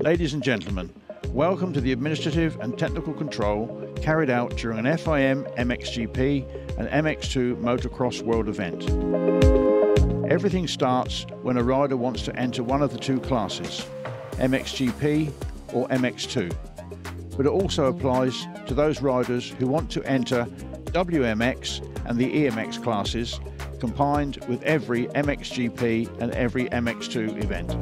Ladies and gentlemen, welcome to the administrative and technical control carried out during an FIM MXGP and MX2 Motocross World event. Everything starts when a rider wants to enter one of the two classes, MXGP or MX2, but it also applies to those riders who want to enter WMX and the EMX classes combined with every MXGP and every MX2 event.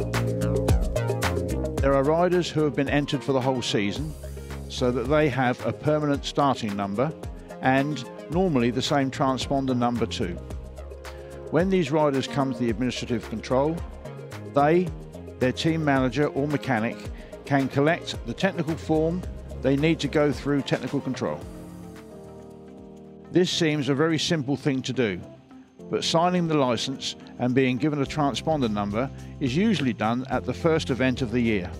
There are riders who have been entered for the whole season so that they have a permanent starting number and normally the same transponder number too. When these riders come to the administrative control, they, their team manager or mechanic, can collect the technical form they need to go through technical control. This seems a very simple thing to do, but signing the license and being given a transponder number is usually done at the first event of the year.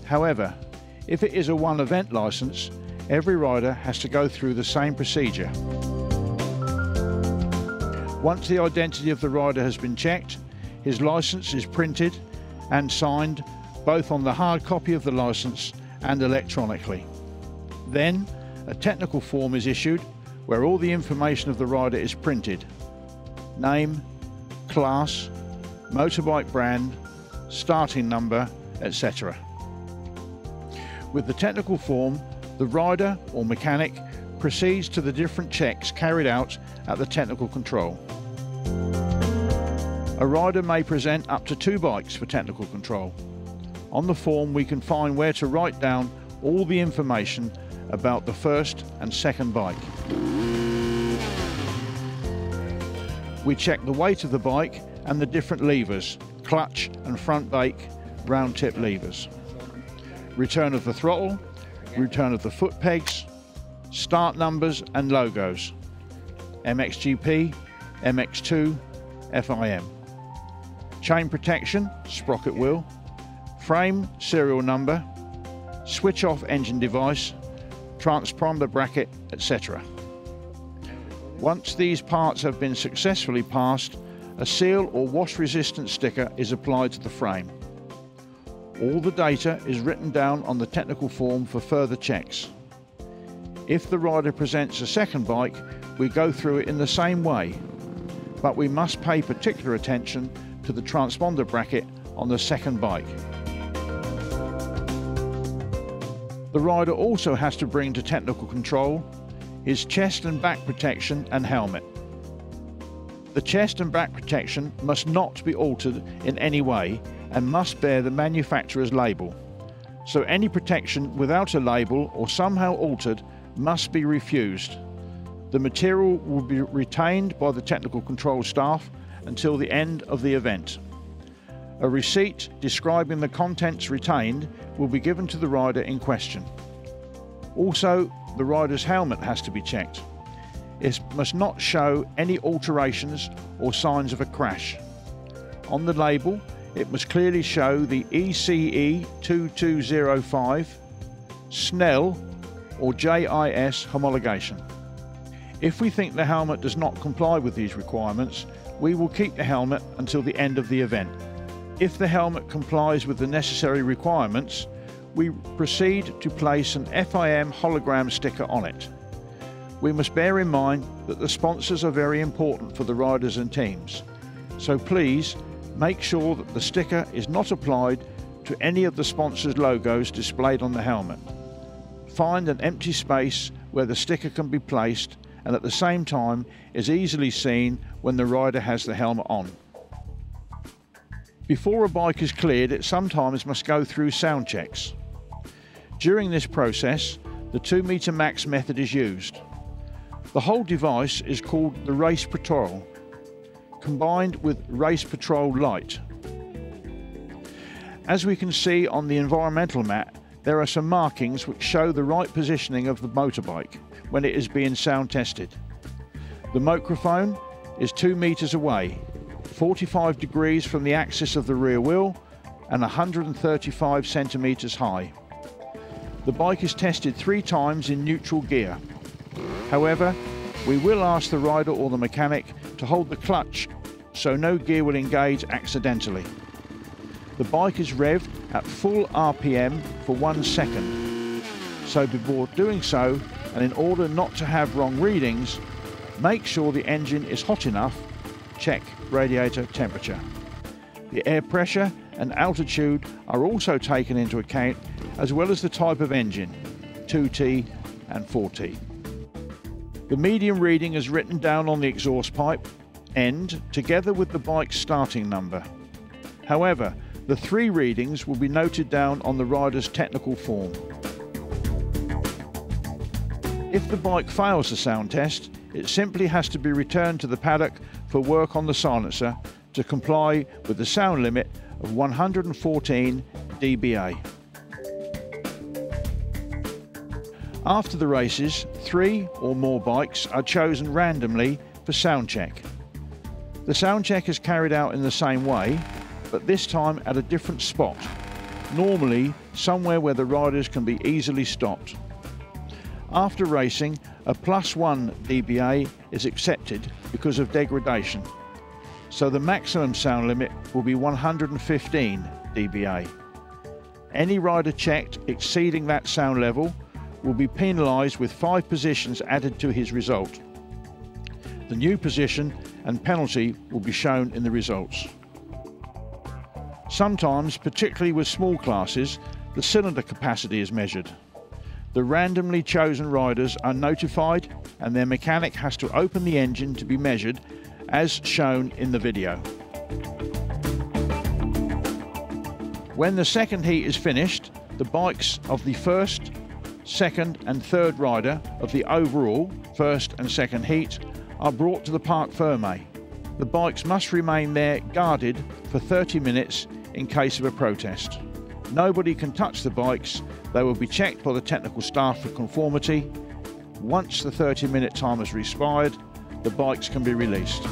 However, if it is a one event license, every rider has to go through the same procedure. Once the identity of the rider has been checked, his license is printed and signed both on the hard copy of the license and electronically. Then a technical form is issued where all the information of the rider is printed: name, class, motorbike brand, starting number, etc. With the technical form, the rider or mechanic proceeds to the different checks carried out at the technical control. A rider may present up to 2 bikes for technical control. On the form we can find where to write down all the information about the first and second bike. We check the weight of the bike and the different levers, clutch and front brake round tip levers. Return of the throttle, return of the foot pegs, start numbers and logos, MXGP, MX2, FIM. Chain protection, sprocket wheel, frame serial number, switch off engine device, transponder bracket, etc. Once these parts have been successfully passed, a seal or wash resistant sticker is applied to the frame. All the data is written down on the technical form for further checks. If the rider presents a second bike, we go through it in the same way, but we must pay particular attention to the transponder bracket on the second bike. The rider also has to bring to technical control his chest and back protection and helmet. The chest and back protection must not be altered in any way and must bear the manufacturer's label. So any protection without a label or somehow altered must be refused. The material will be retained by the technical control staff until the end of the event. A receipt describing the contents retained will be given to the rider in question. Also, the rider's helmet has to be checked. It must not show any alterations or signs of a crash. On the label, it must clearly show the ECE 2205, SNELL or JIS homologation. If we think the helmet does not comply with these requirements, we will keep the helmet until the end of the event. If the helmet complies with the necessary requirements, we proceed to place an FIM hologram sticker on it. We must bear in mind that the sponsors are very important for the riders and teams, so please make sure that the sticker is not applied to any of the sponsors' logos displayed on the helmet. Find an empty space where the sticker can be placed and at the same time is easily seen when the rider has the helmet on. Before a bike is cleared, it sometimes must go through sound checks. During this process, the 2 meter max method is used. The whole device is called the Race Patrol, combined with Race Patrol Lite. As we can see on the environmental mat, there are some markings which show the right positioning of the motorbike when it is being sound tested. The microphone is 2 meters away, 45 degrees from the axis of the rear wheel and 135 centimeters high. The bike is tested 3 times in neutral gear. However, we will ask the rider or the mechanic to hold the clutch so no gear will engage accidentally. The bike is revved at full RPM for 1 second. So before doing so, and in order not to have wrong readings, make sure the engine is hot enough. Check radiator temperature. The air pressure and altitude are also taken into account, as well as the type of engine, 2T and 4T. The medium reading is written down on the exhaust pipe end together with the bike's starting number. However, the 3 readings will be noted down on the rider's technical form. If the bike fails the sound test, it simply has to be returned to the paddock for work on the silencer to comply with the sound limit of 114 dBA. After the races, 3 or more bikes are chosen randomly for sound check. The sound check is carried out in the same way, but this time at a different spot, normally somewhere where the riders can be easily stopped. After racing, a +1 dBA is accepted because of degradation, so the maximum sound limit will be 115 dBA. Any rider checked exceeding that sound level will be penalised with 5 positions added to his result. The new position and penalty will be shown in the results. Sometimes, particularly with small classes, the cylinder capacity is measured. The randomly chosen riders are notified and their mechanic has to open the engine to be measured as shown in the video. When the second heat is finished, the bikes of the first, second and third rider of the overall first and second heat are brought to the Parc Fermé. The bikes must remain there guarded for 30 minutes in case of a protest. Nobody can touch the bikes. They will be checked by the technical staff for conformity. Once the 30-minute time has expired, the bikes can be released.